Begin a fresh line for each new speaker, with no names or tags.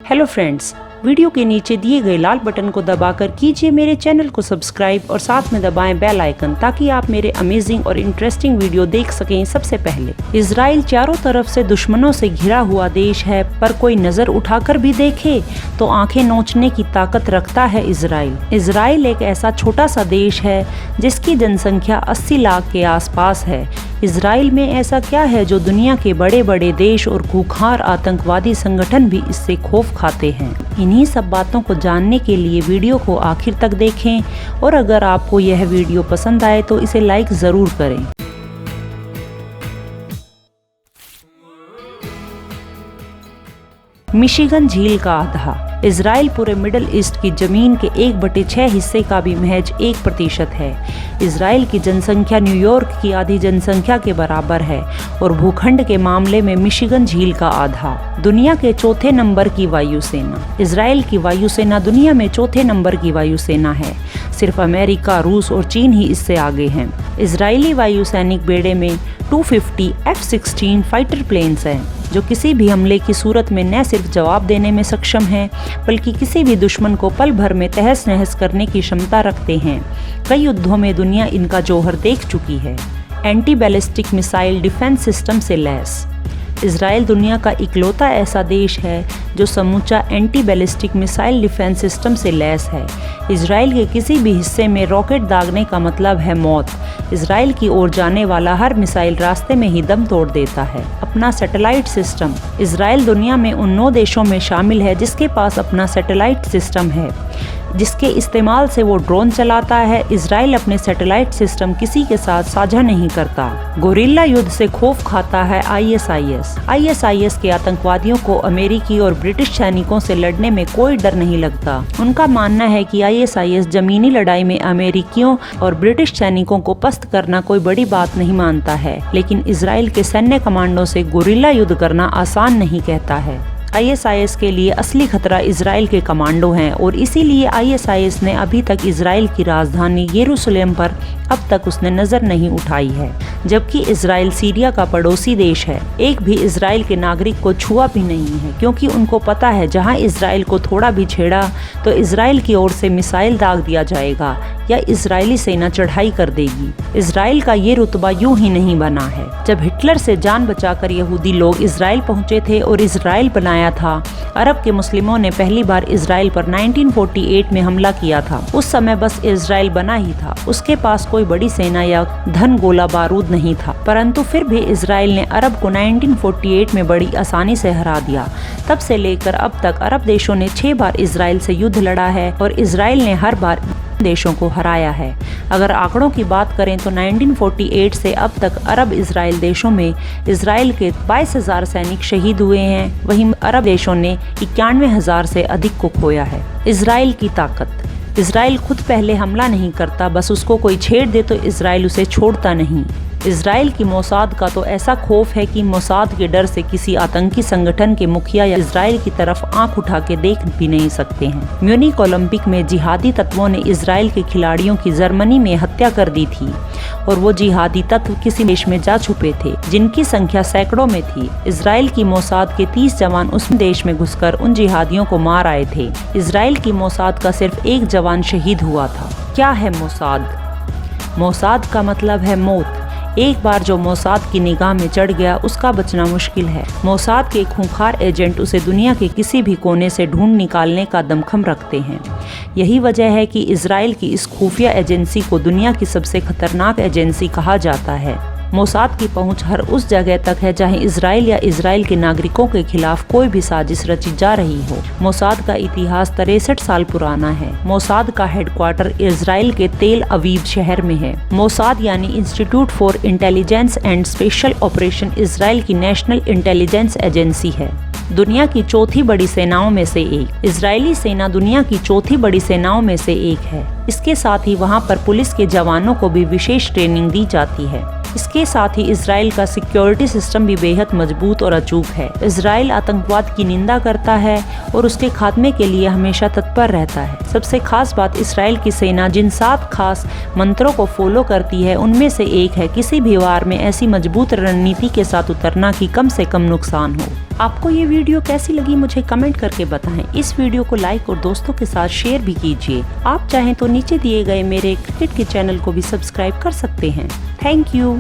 Hello friends, video के नीचे दिए गए लाल बटन को दबाकर कीजिए मेरे चैनल को सब्सक्राइब और साथ में दबाएं बेल आइकन ताकि आप मेरे अमेजिंग और इंटरेस्टिंग वीडियो देख सकें सबसे पहले। इजराइल चारों तरफ से दुश्मनों से घिरा हुआ देश है, पर कोई नजर उठाकर भी देखे तो आंखें नोचने की ताकत रखता है इजराइल। इजराइल एक ऐसा छोटा सा देश है जिसकी जनसंख्या 80 लाख के आसपास है। इजराइल में ऐसा क्या है जो दुनिया के बड़े बड़े देश और खूंखार आतंकवादी संगठन भी इससे खौफ खाते हैं? इन्हीं सब बातों को जानने के लिए वीडियो को आखिर तक देखें और अगर आपको यह वीडियो पसंद आए तो इसे लाइक ज़रूर करें। मिशिगन झील का आधा। इजराइल पूरे मिडल ईस्ट की जमीन के 1/6 हिस्से का भी महज 1% है। इजराइल की जनसंख्या न्यूयॉर्क की आधी जनसंख्या के बराबर है और भूखंड के मामले में मिशिगन झील का आधा। दुनिया के चौथे नंबर की वायुसेना। इजराइल की वायुसेना दुनिया में चौथे नंबर की वायुसेना है। सिर्फ अमेरिका, रूस और चीन ही इससे आगे हैं। इजरायली वायुसैनिक बेड़े में 250 F-16 फाइटर प्लेन्स हैं जो किसी भी हमले की सूरत में न सिर्फ जवाब देने में सक्षम हैं बल्कि किसी भी दुश्मन को पल भर में तहस नहस करने की क्षमता रखते हैं। कई युद्धों में दुनिया इनका जौहर देख चुकी है। Anti ballistic missile defence system से लैस। इजराइल दुनिया का इकलौता ऐसा देश है जो समूचा anti ballistic missile defence system से लैस है। इजराइल के किसी भी हिस्से में रॉकेट दागने का मतलब है मौत। इजराइल की ओर जाने वाला हर मिसाइल रास्ते में ही दम तोड़ देता है। अपना सैटेलाइट सिस्टम। इजराइल दुनिया में उन 9 देशों में शामिल है जिसके पास अपना सैटेलाइट सिस्टम है, जिसके इस्तेमाल से वो ड्रोन चलाता है। इजराइल अपने सैटेलाइट सिस्टम किसी के साथ साझा नहीं करता। गोरिल्ला युद्ध से खौफ खाता है ISIS के आतंकवादियों को अमेरिकी और ब्रिटिश सैनिकों से लड़ने में कोई डर नहीं लगता। उनका मानना है कि ISIS जमीनी लड़ाई में अमेरिकियों और ब्रिटिश सैनिकों को पस्त करना कोई बड़ी बात नहीं मानता है, लेकिन इजराइल के सैन्य कमांडो से गोरिल्ला युद्ध करना आसान नहीं कहता है। ISIS के लिए असली खतरा इजराइल के कमांडो हैं और इसीलिए ISIS ने अभी तक इजराइल की राजधानी यरूशलेम पर अब तक उसने नजर नहीं उठाई है, जबकि इजराइल सीरिया का पड़ोसी देश है। एक भी इजराइल के नागरिक को छुआ भी नहीं है क्योंकि उनको पता है जहां इजराइल को थोड़ा भी छेड़ा तो इजराइल की ओर से मिसाइल दाग दिया जाएगा या इजरायली सेना चढ़ाई कर देगी। इजराइल का ये रुतबा यूं ही नहीं बना है। जब हिटलर से जान बचाकर यहूदी लोग इजराइल पहुंचे थे और इजराइल बनाया था, अरब के मुस्लिमों ने पहली बार इजराइल पर 1948 में हमला किया था। उस समय बस इजराइल बना ही था, उसके पास कोई बड़ी सेना या धन गोला बारूद नहीं था, परंतु फिर भी इजराइल ने अरब को 1948 में बड़ी आसानी से हरा दिया। तब से लेकर अब तक अरब देशों ने 6 बार इजराइल से युद्ध लड़ा है और इजराइल ने हर बार देशों को हराया है। अगर आंकड़ों की बात करें तो 1948 से अब तक अरब इजराइल देशों में इजराइल के 22,000 सैनिक शहीद हुए हैं, वहीं अरब देशों ने 91,000 से अधिक को खोया है। इजराइल की ताकत। इजराइल खुद पहले हमला नहीं करता, बस उसको कोई छेड़ दे तो इजराइल उसे छोड़ता नहीं। इजराइल की मोसाद का तो ऐसा खौफ है कि मोसाद के डर से किसी आतंकी संगठन के मुखिया या इजराइल की तरफ आंख उठा के देख भी नहीं सकते हैं। म्यूनिक ओलंपिक में जिहादी तत्वों ने इजराइल के खिलाड़ियों की जर्मनी में हत्या कर दी थी और वो जिहादी तत्व किसी देश में जा छुपे थे जिनकी संख्या सैकड़ों में थी। इजराइल की मोसाद के 30 जवान उस देश में घुसकर उन जिहादियों को मार आए थे। इजराइल की मोसाद का सिर्फ 1 जवान शहीद हुआ था। क्या है मोसाद? मोसाद का मतलब है मौत। एक बार जो मोसाद की निगाह में चढ़ गया उसका बचना मुश्किल है। मोसाद के खूंखार एजेंट उसे दुनिया के किसी भी कोने से ढूंढ निकालने का दमखम रखते हैं। यही वजह है कि इजराइल की इस खुफिया एजेंसी को दुनिया की सबसे खतरनाक एजेंसी कहा जाता है। मोसाद की पहुंच हर उस जगह तक है जहां इजराइल या इजराइल के नागरिकों के खिलाफ कोई भी साजिश रची जा रही हो। मोसाद का इतिहास 63 साल पुराना है। मोसाद का हेडक्वार्टर इजराइल के तेल अवीव शहर में है। मोसाद यानी institute for intelligence and special operation Israel की नेशनल इंटेलिजेंस एजेंसी है। दुनिया की चौथी बड़ी सेनाओं में से एक। इजरायली सेना दुनिया की चौथी बड़ी सेनाओं में से एक है। इसके साथ ही वहां पर पुलिस के जवानों को भी विशेष ट्रेनिंग दी जाती है। इसके साथ ही इजराइल का सिक्योरिटी सिस्टम भी बेहद मजबूत और अचूक है। इजराइल आतंकवाद की निंदा करता है और उसके खात्मे के लिए हमेशा तत्पर रहता है। सबसे खास बात इसराइल की सेना जिन 7 खास मंत्रों को फॉलो करती है उनमें से एक है किसी भी वार में ऐसी मजबूत रणनीति के साथ उतरना कि कम से कम नुकसान हो। आपको ये वीडियो कैसी लगी मुझे कमेंट करके बताएं। इस वीडियो को लाइक और दोस्तों के साथ शेयर भी कीजिए। आप चाहें तो नीचे दिए गए मेरे क्रिकेट के चैनल को भी सब्सक्राइब कर सकते हैं। Thank you.